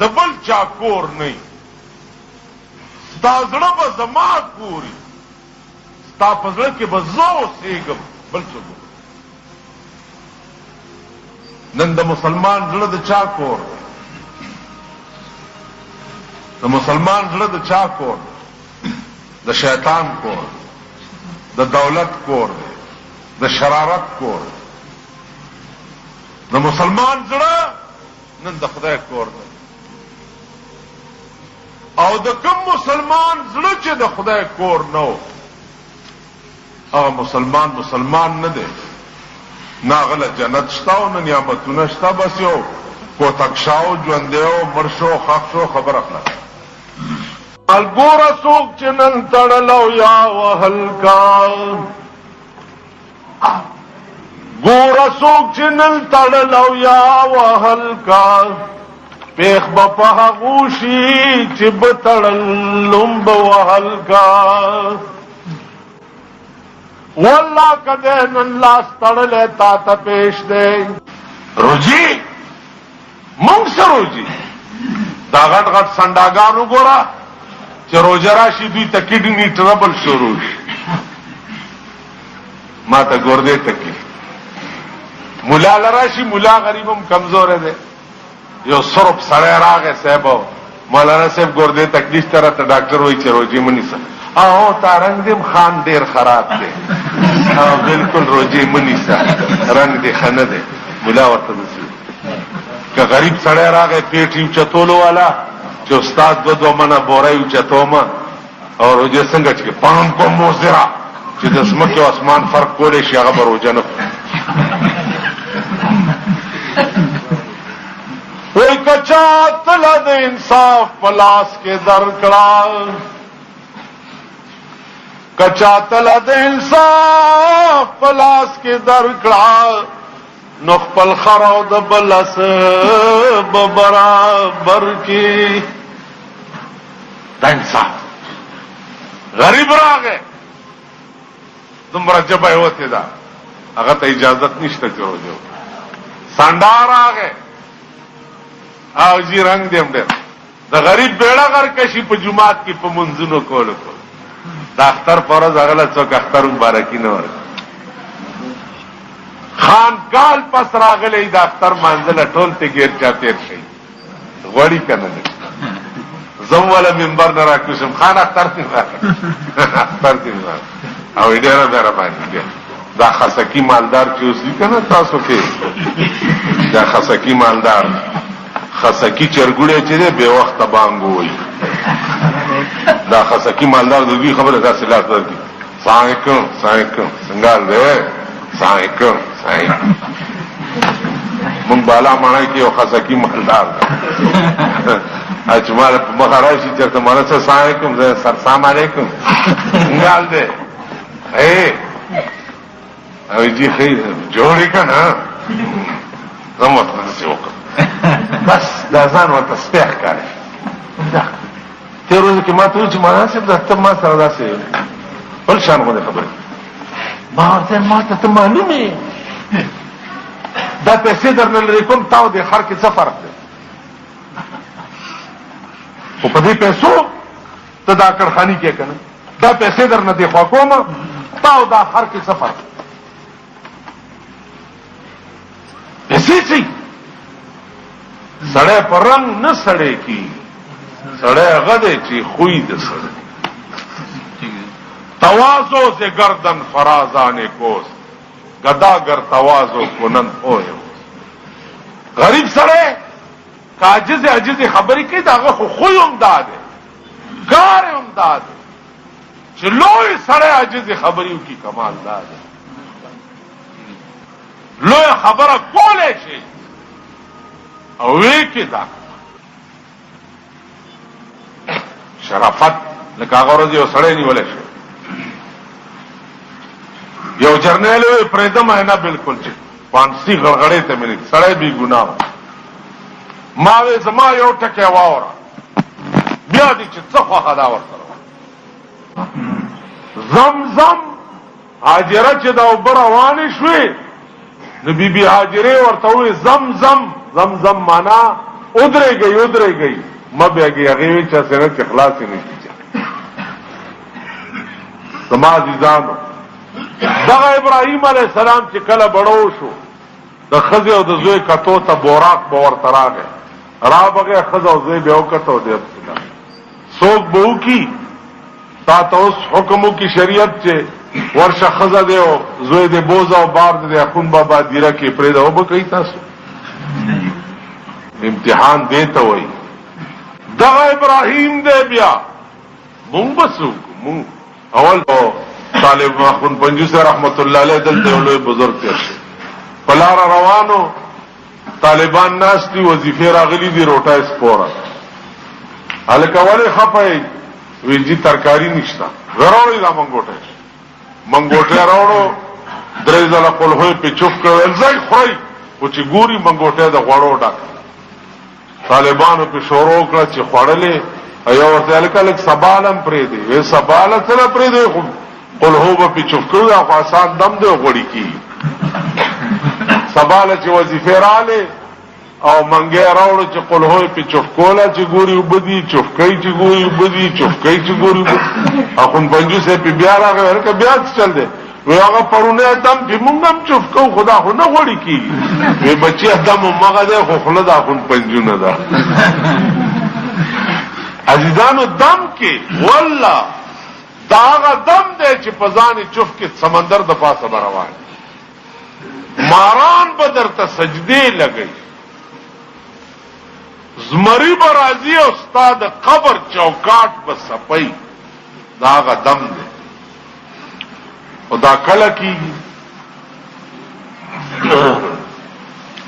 د بل چا کور نه ستا زړه به زما کوري ستا په زړه کې به زه اوسېږم بل څوک نن د مسلمان زړه د چا کور د مسلمان زړه د چا کور د شیطان کور د دولت کور د شرارت کور د مسلمان زړه نن د خدای کور دی او د کوم مسلمان زړه چې د خدای کور نه و هغه مسلمان نه دی نه غله جنت شته او نه نعمتونه شته بس یو کوتک شاو ژوندی او مړ شو ښخ شو خبره کړه ګوره څوک چې نن تړلو یا وهل کا ګوره څوک چې نن تړلو یا وهل کا پیخ به په هغو شي چې به تړلم به وهل کا والله کده نن لاس تړلی تا ته پیش دی روجي مونږ څه روجي دا غټ غټ سنډاګان وګوره چې روژه راشي دوی ته کډني ټربل شروع شي ما ته ګردې ټکي ملا لراشي ملا غریب هم کمزور دی یو سرپ سړی راغی صاحب مولانا صاحب ګردې تکلیف ته راته ډاکټر وایي چې روژې مه نیسه او تا رنگ دیم خان ډیر خراب دی او بالکل روژې مه نیسه رنگ دی ښه نه دی ملا ورته داسې که غریب سړی راغی پیټ یې اوچتولو والا چې استاد دو منه بوره یې اوچتومه او روژې څنګه چې پام کوم موزره چې د ځمکې او اسمان فرق کولی شي هغه به روژه نه وی کچا تله د انصاف په لاس کې درکړه کچا تله د انصاف په لاس کې درکړه نو خپل خر او د بل به برابر کې د انصاف غریب راغی دومره جبه یې وتې ده هغه ته اجازت نشته چې روژه سانډا راغی او جی رنگ دیم ډېر د غریب بیړه غرکشي په جومات کې په منځونو کولو د اختر په ورځ هغه له څوک اختر مبارکي نه ورکوي خان کال پس راغلی د اختر مانځله ټول ته ګیر چاپېر شي غوړي که نه دی زه والا منبر نه راکوشم خان اختر دې اختر دې او ډېره مهرباني دی دا خسکی مالدار چې اوس دي که نه تاسو کې دا خسکی مالدار خسکی چرګوړی چې دی بې وخته بانګ ووایي دا خسکی مالدار د دوی خبره داسې لاس درکړي سلام علیکم سلام علیکم څنګه حال دی سلام علیکم مونږ بالا ماڼۍ کې یو خسکی مالدار دی چې ما په مخه راشي چېرته مانا څه سلام علیکم زه سر سلام علیکم څنګه حال دی او جی خیر جوړې که نه زه هم ورته داسې وکړم بس دا ځان ورته سپی ښکاري تېر ورځ کې ما ته وویل چې مولانا صاحب دا ته ما سره داسې بل شان غوندې خبرې ما ورته ما ته ته معلوم یې دا پیسې درنه لرې کوم تا او دې خر کې څه فرق دی خو په دې پیسو ته دا کړخاني کې که نه دا پیسې درنه دې خوا کومه تا او دا خر کې څه فرق پیسې څه سړی په رنگ نه سړی کی سړی هغه دی چې خوی د سړی تواضع سے گردن فرازانے کوس گداگر تواضع کنن ہوئے غریب سړی که عاجز خبرې کوي د هغه خو خوی هم دا دی کار هم دا دی چې لوی سړی عاجز خبرې وکړي کمال دا دی لوی خبره کولای شي او وی کې دا شرافت لکه هغه ورځ یو سړی نیولی شو یو جرنیل وی پرېږدم نه بالکل چې پانسي غړغړې ته مې سړی بې ګناه ما وی زما یو ټکی واوره بیا دې چې څه خوښه دا ورسره زمزم حاجره چې دا اوبه روانې شوې نو بیبي حاجرې ورته وویل زمزم زمزم معنا ودرېږئ ودرېږئ مه بیاږئ هغې وی چا سینه چې خلاصې نه شي زما عزیزانو دغه ابراهیم علیه السلام چې کله بړو شو د ښځې او د زوی کتو ته بوراق به ورته راغی را بغې ښځه او زوی به وکته او دی څوک به وکي تا ته اوس حکم وکي شریعت چې ورشه ښځه دی او زوی دی بوز او بار دی اخون بابا دیره کې پرېږده وبه کوي تاسو امتحان دی ته وایي دغه ابراهیم دی بیا مونږ به څه وکړو مونږ اول طالب اخون پنجوسی رحمت الله علیه دلته یو لوی بزرګ تېر شو په لاره روانو طالبان ناست دي وظیفې راغلي دي روټۍ سپوره هلکه ولې خفه یې وی جي ترکاري نشته راوړئ دا منګوټی منګوټی راوړو درې ځله قلهوی پې چوف کړو ځای خورئ خو چې ګوري منګوټی د غوړو ډک طالبانو پې شروع کړه چې خوړلې یو ورته هلکه لږ سبال هم پرېږدئ وی سباله څه نه پرېږدئ خو قلهو به پې چوف کړو خو آسان دم دی او غوړي کېږي سباله چې وظیفې رالې او منګی راوړو چې قلهوی پې چوفکوله چې ګوري اوبه دي چوفکۍ چې ګوري اوبه دي چوفکۍ چې ګوري اوبه اخون پنجوسی پې بیا راغی هلکه بیا څه چل دی وی هغه پرونی دم چې مونږ هم چوف کوو خو دا خو نه غوړي کېږي وی بچیه دم همغه دی خو خوله د اخون پنجونه ده عزیزانو دم کې والله دا هغه دم دی چې په ځان یې چوف کې سمندر د پاسه به روان ماران به درته سجدې لګوي زمری به راځي او ستا د قبر چوکاټ به صفی دا هغه دم دی او دا کله کېږي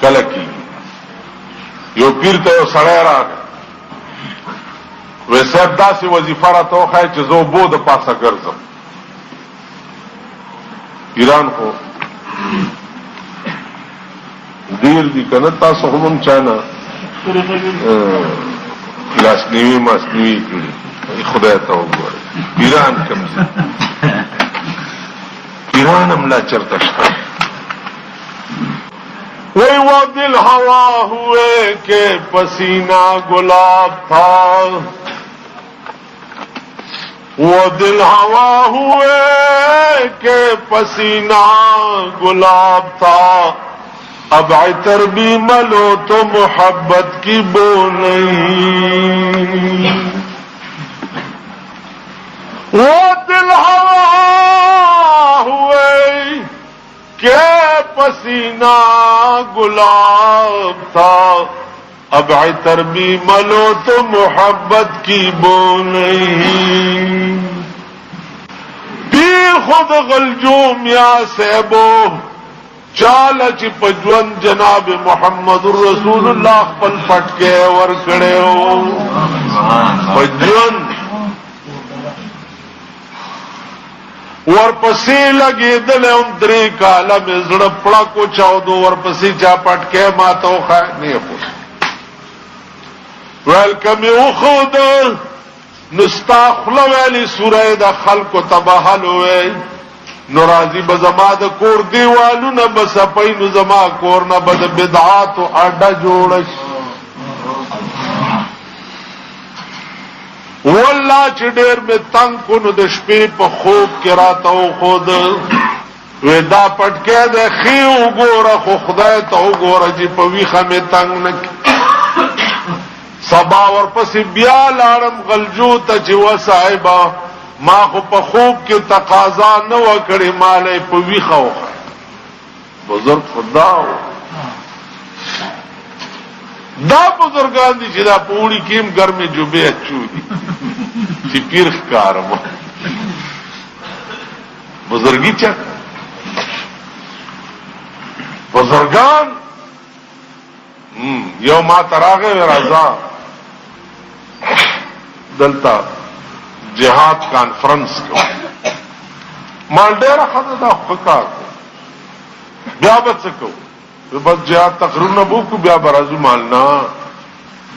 کله کېږي یو پیر ته یو سړی راغی وی صاحب داسې وظیفه راته وښایه چې زه اوبو د پاسه ګرځم ایران خو ډېر دي که نه تاسو خو هم چا نه لاسنیوي ماسنیوي کړي خدای ته وګورئ ایران کم ځي ایران هم لا چرته شته وی وہ دل ہوا ہوئے کہ پسینہ گلاب تھا وہ دل ہوا ہوئے کہ پسینہ گلاب تھا اب عطر بھی ملو تو محبت کی بو نہیں وہ دل ہوا ہوئے کہ پسینہ گلاب تھا اب عطر بھی ملو تو محبت کی بو نہیں پیر خود غلجوم یا سیبو چال چې پجون جناب محمد رسول الله خپل پټکې ور کړو پجون ورپسې لګېدل هم درې کاله مې زړه پړکو چاودو ورپسې چا پټکې ماته وښایه نه خو ویل که مې وښود نو ستا خوله ویلې سوری د خلکو تبهل وی نو راځي به زما د کور دیوالونه به صفی نو زما کور نه به د بدعاتو اډه جوړه شي والله چې ډېر مې تنګ کو نو د شپې په خوب کې راته وښود وی دا پټکی دی ښې وګوره خو خدای ته وګوره چې په ویښه مې تنګ نه کړي سبا ورپسې بیا لاړم غلجو ته چې وصاحبه ما خو په خوب کې تقاضا نه وکړې مالی په ویښه وښایه بزرګ خدا دا بزرګان دي چې دا په اوړي کې هم ګرمې جوبې اچودي چې پیر ښکارم بزرګي چا په بزرگان یو ما تراغه راځه دلته جهاد کانفرنس کو مال ډیره خزه دا فکر بیا به څه کوو بس جهاد تقریرونه وکړو بیا به راځو مالنا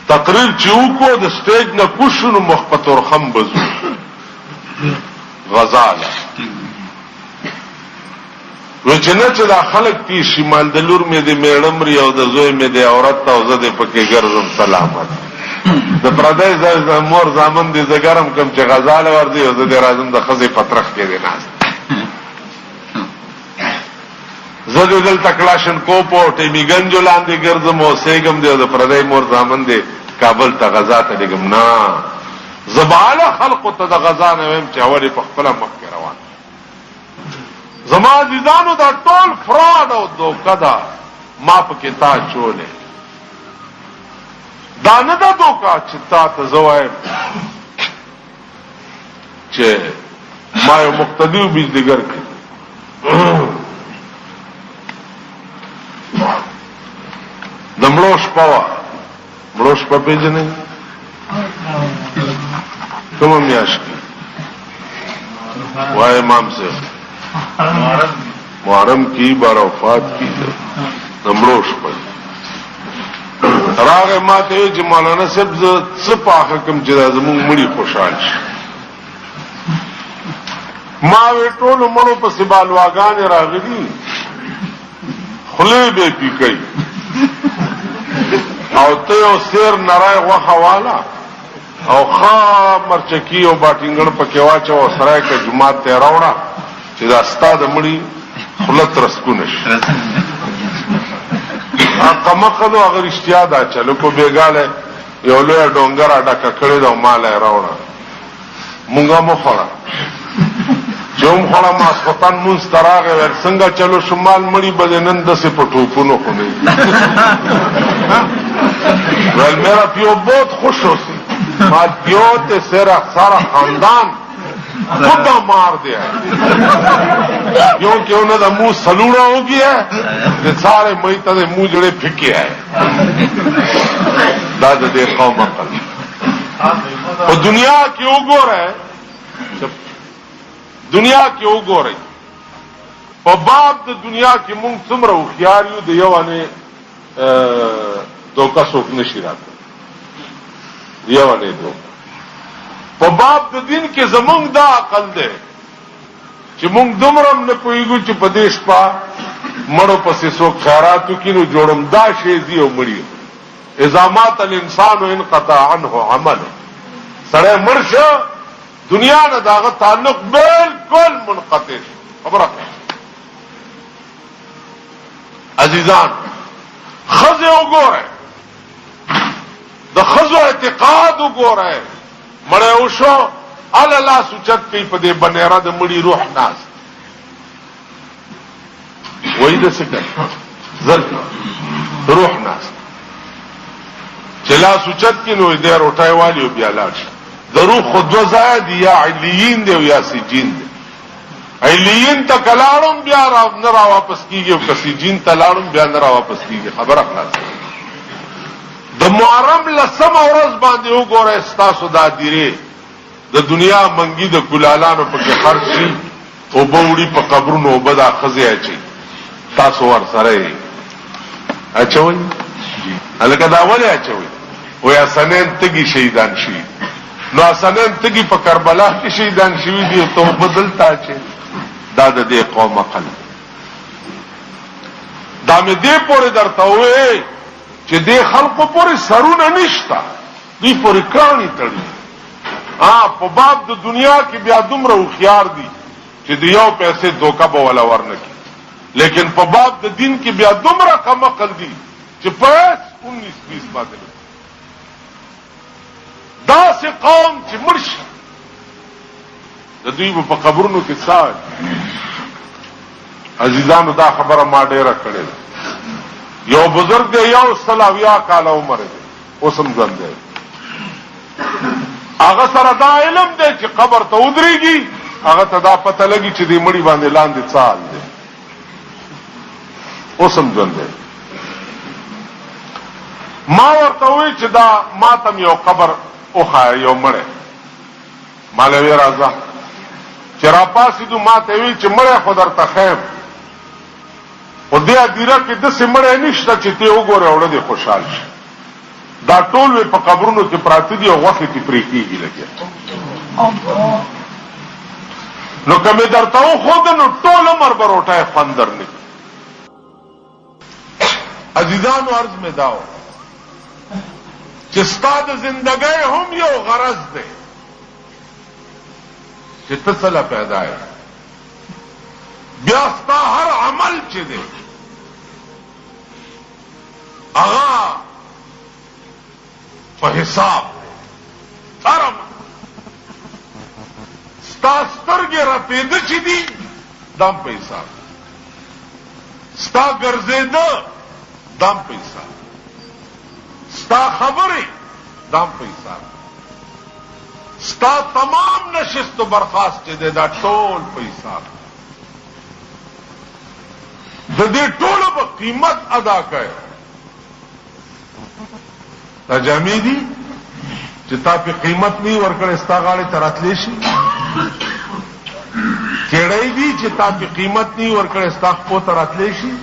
تقریر چې وکړو د سټیج نه کوشو نو مخ په تورخم بزو غزاله وجنه چې دا خلق تی شمال د لور مې د میړمري او د زوی مې د عورت او زه د پکې ګرځم سلامت د پردای ځای مور زامن دې زګرم کم چې غزاله ور دي او زه د راځم د خزې پترخ کې دی ناز زه دل تکلاشن کو پورټ میګنجو لاندې ګرځم او سیګم دی د پردای مور زامن دې کابل ته غزا ته لګم نه زباله خلق ته د غزا نه ويم چې اوري په خپل مخ کې روان زما عزیزانو دا ټول فراډ او دوکه ده ما په کې تا چولې دا نه ده دوکه چې تا ته زوایم چې ما یو مقتدی و بجلیګر کې د مړو شپه وه مړو شپه پېژنئ کومه میاشت کې وای امام صاحب محرم کی بار وفات کی نمړو شپه راغه ماته چې مولانا صاحب څه پاخه کوم چې زموږ مړي خوشحال شي ما وی ټول مړو په سبالواګان راغلي خله به پی کوي او ته یو سیر نړۍ غوښه والا او خا مرچکی او باټینګړ پکې واچو او سره کې جمعه ته راوړه چې دا استاد مړی خلت رسکونه شي هغه مخدو هغه اشتیا دا چلو کو بیګاله یو لوی ډونګر اډه کړی دا مال راوړه مونږه مو خړه جوم خړه ما سپتان مون ستراغه ور څنګه چلو شمال مړی بدنن د سه پټوپونو خو نه ول میرا پیو بہت خوش ہو سی ماں پیو تے سیرا سارا خاندان خود مار دیا کیونکہ انہوں نے منہ سلوڑا ہو گیا ہے سارے مئیتا دے منہ جڑے پھکے ہے دادا دے قوم عقل اور دنیا کی اوگور ہے دنیا کی اوگور ہے اور باب د دنیا کی منگ سمرا خیاریو د یوانه دوکا څوک نشي راته یوانه دوکا په باب د دین کې زمونږ دا عقل دی چې مونږ دومرم نه پوهیږو چې په دې شپه مړو پسې څوک خیراتو کینو جوړم دا شی دی او مړی اذا مات الانسان انقطع عنه عمله سړی مړ شو دنیا نه داغه تعلق بالکل منقطع خبره عزیزان خزه وګوره د خزو اعتقاد وګوره مړی وشو الله سوچت کوي په دې بنیره د مړي روح ناز وای د څه کوي زر روح ناز چې لا سوچت کې نو دې روټای والی بیا لاړ د روح خود وزاد یا علیین دی او یا سجین دی علیین ته کلاړم بیا نه را واپس کیږي او سجین ته لاړم بیا نه را واپس کیږي خبره خلاص د محرم لسم ورځ باندې وګوره ستاسو دا دیره د دنیا منګي د ګلالانو په کې خرج شي او بوړي په قبرونو وبدا خزه اچي تاسو ور سره اچوي الکه دا ولې اچوي ویا سنن تګي شهیدان شي نو سنن تګي په کربلا کې شهیدان شي دي ته بدلتا چي دا د دې قوم عقل دا مې دې پورې درته وې چې دې خلکو پورې سرونه نشتا دې پورې کانی تړي په باب د دنیا کې بیا دومره خيار دي چې د یو پیسې دوکا به ولا ورنکي لیکن په باب د دین کې بیا دومره کم عقل دي چې 19-20 باندې دا سه قوم چې مرشي د دوی په قبرونو کې سال عزیزانو دا خبره ما ډیره کړې یو بزرگ دی یو سلاویا کال عمر دی اوسم ژوند دی هغه سره دا علم دی چې قبر ته ودرېږي هغه ته دا پته لګي چې دې مړی باندې لاندې څال دی اوسم ژوند دی. ما ورته وی چې دا ما تم یو قبر اوخه یو مړی مالوی راځه چې را پاسېدو ما ته وی چې مړی خو درته خیم خو دې هدیره کې داسې مړی نشته چې ته وګورې اوړه دې خوشحال شي. دا ټول وی په قبرونو کې پراته دي او غوښې ته پرې کېږي لګیا. نو که مې درته وښوده نو ټول عمر به روټۍ خوند درنه کړي. عزیزانو عرض مې دا و چې ستا د زندګۍ هم یو غرض دی چې ته څه له پیدا یې، بیا ستا هر عمل چې دی هغه په حساب هر عمل. ستا سترګې رپېده چې دي دام په حساب، ستا ګرځېده دام په حساب، ستا خبرې دام په حساب، ستا تمام نشست و برخاست چې دی دا ټول په حساب. د دې ټولو به قیمت ادا کوي. دا جامې دي چې تا په قیمت نه ورکړې ستا غاړې ته راتلی شي، کېړۍ دي چې تا په قیمت نه ورکړې ستا خپو ته راتلی شي،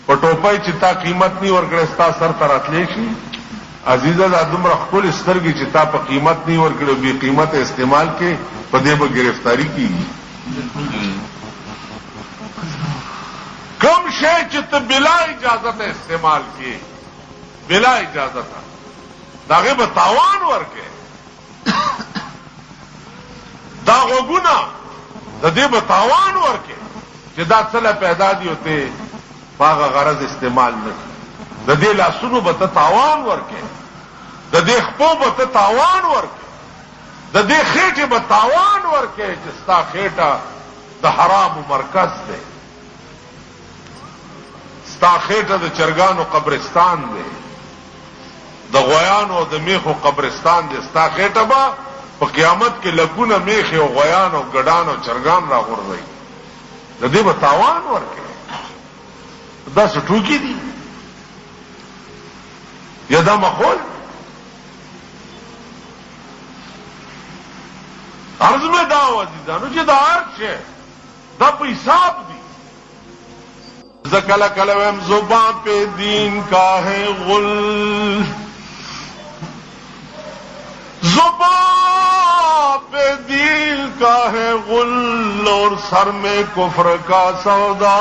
په ټوپۍ چې تا قیمت نه ورکړې ستا سر ته راتلی شي. عزیزه دا دومره ښکلې سترګې چې تا په قیمت نه ورکړې بې قیمته استعمال کې په دې به ګرفتاري کېږي. کم شی چې ته بلا اجازت استعمال کې بلا اجازت داغه به تاوان ورکې، دا غوږونه د دې به تاوان ورکې چې دا څه پیدا دي ہوتے هغه غرض استعمال نه کړي. د دې لاسونو به ته تاوان ورکې، د دې خپو به ته تاوان ورکې، د دې خېټې به تاوان ورکې چې ستا خېټه د حرامو مرکز دی، ستا خېټه د چرګانو قبرستان دی، د غویانو او د میخو قبرستان دی. ستا خېټه به په قیامت کې لګونه میخې او غویان او ګډان او چرګان را غورځوي. د دې به تاوان ورکې. دا څه ټوکې دي یا دا مخول؟ عرض میں دا عزیزانو چې دا هر شی دا په حساب دی. کل کل ویم زباں پہ دین کا ہے غل، زباں پہ دین کا ہے غل اور سر میں کفر کا سودا،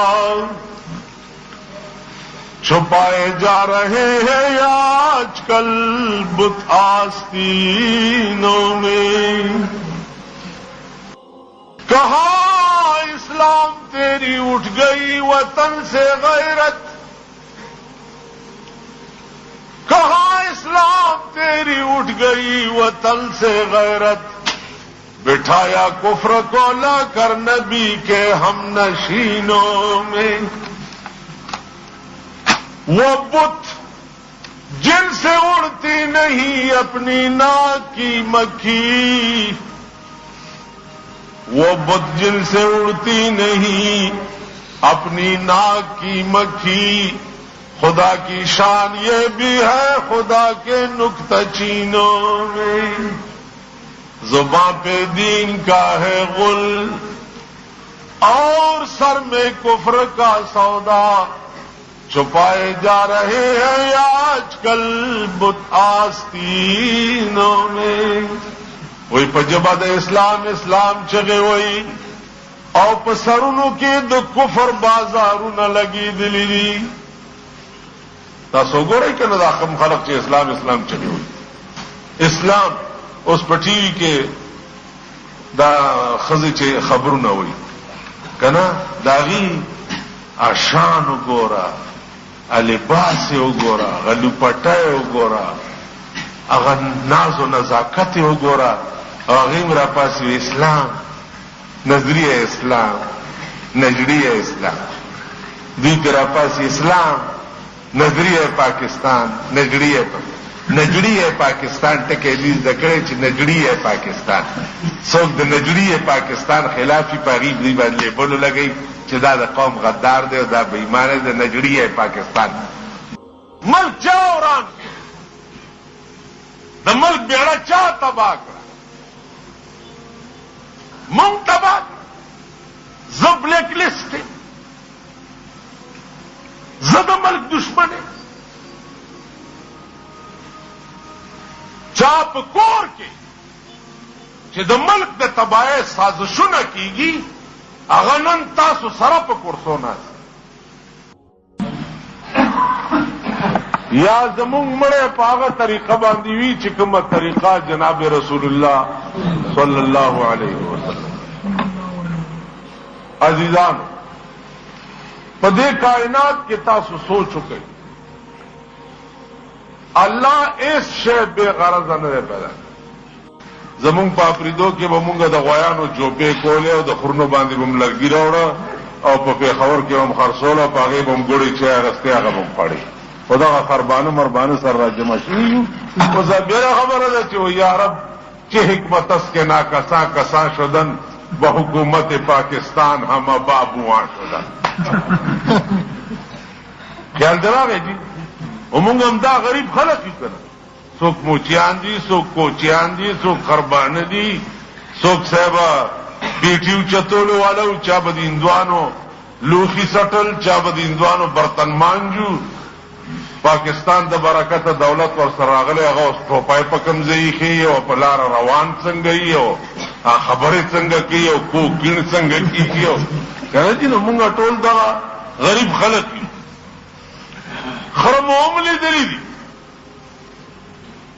چھپائے جا رہے ہیں آج کل بت آستینوں میں. کہاں اسلام تیری اٹھ گئی وطن سے غیرت، کہاں اسلام تیری اٹھ گئی وطن سے غیرت، بٹھایا کفر کو لا کر نبی کے ہم نشینوں میں. وہ بت جن سے اڑتی نہیں اپنی ناک کی مکھی، وہ بت جن سے اڑتی نہیں اپنی ناک کی مکھی، خدا کی شان یہ بھی ہے خدا کے نکتہ چینوں میں. زباں پہ دین کا ہے غل اور سر میں کفر کا سودا، چھپائے جا رہے ہیں آج کل بت آستینوں میں. وہی پجبا د اسلام اسلام چغے وہی او په سرونو کې د کفر بازارونه لګېدلي دي. تاسو ګورئ کنه دا کوم خلک چې اسلام اسلام چغې وایي. اسلام اوس په ټي وي کې دا ښځې چې خبرونه وایي کنه د هغې اشان وګوره، لباس یې وګوره، هغه لوپټه یې وګوره، هغه ناز و نزاکت یې وګوره، او هغې م راپاسې وي اسلام، نظریه اسلام، نجریه اسلام. دوی کې راپاسې اسلام، نظریه پاکستان، نجریه نجړي پاکستان ټکي دې ذکر چې نجړي پاکستان څوک د نجړي پاکستان خلافي پاغي دی باندې بوله لګي چې دا د قوم غدار دی او دا بې ایمانه د نجړي پاکستان ملک چا وران د ملک بیړه چا تباہ کړه مونږ تباہ زه بلیک لیسټ زه د ملک دشمن چا په کور کې چې د ملک د تباہی سازشونه کیږي هغه نن تاسو سره په کورسو ناست یا زمونږ مړی په هغه طریقه باندې وي چې کومه طریقه جناب رسول الله صلی الله علیه وسلم عزیزانو په دې کائنات کې تاسو سوچ وکړئ الله اس شی بے غرض نه پیدا زمونږ په افریدو کې به مونږ د غویانو جوبې کولې او د خورنو باندې به م لرګي راوړه او په پېښور کې به م خرڅول او په هغې به م ګوړې چې اغستې هغه به م خوړې خو دغه خربانه مربانه سر را جمع شوي یو اوس بېله خبره ده چې یا رب چه حکمت است که ناکسان کسان شدن به حکومت پاکستان همه بابوان شدن خیال دراغې جی ومونږ هم دا غریب خلق یو کنه څوک موچیان دي څوک کوچیان دي څوک خربانه دي څوک صاحبه بیټیو چتولو والو چا به د هندوانو لوښي سټل چا به د هندوانو برتن مانجو پاکستان د برکته دولت ورسره راغلی هغه اوس ټوپای په کوم ځای ایښي او په لاره روان څنګه یي او خبرې څنګه کوي او کوکیڼ څنګه کېږي او کنه چې نو مونږ ټول دغه غریب خلق یو خر مو هم لیدلی دي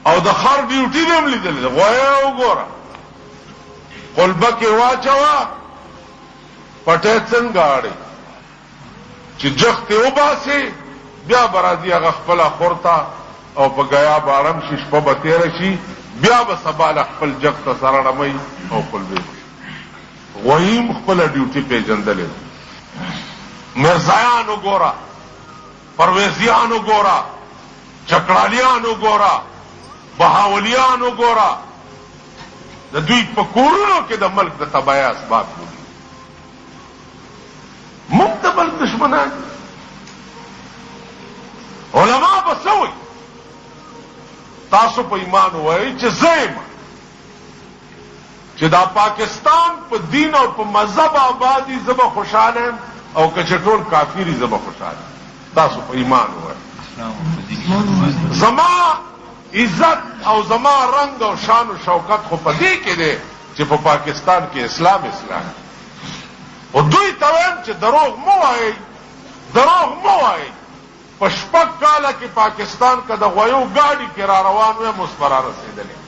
او د خر ډیوټي به هم لیدلی ده غویه وګوره قلبه کې واچوه پټی څنګه اړې چې جختې وباسې بیا به راځي هغه خپله خور ته او په ګیا بارم شي شپه به تېره شي بیا به سبا له خپل جغ ته سره ړمئ او قلبې غویي هم خپله ډیوټي پېژندلې ده مرزایان وګوره پرویزیان وګوره چکړالیان وګوره بهاولیان وګوره د دوی په کورونو کې د ملک د تباہی اسباب دي موږ د ملک دشمنان علما به څه وایي تاسو په ایمان وایئ چې زه یم چې دا پاکستان په دین او په مذهب آبادي زه به خوشحاله یم او که چې ټول کافر زه به خوشحاله یم تاسو په ایمان وایئ زما عزت او زما رنگ او شان و شوکت خو په دې کې دی چې په پاکستان کې اسلام او دوی ته وایم چې دروغ مه وایئ دروغ مه وایئ په شپږ کاله کې پاکستان که د غویو ګاډي کې را روان ویم اوس به را رسېدلی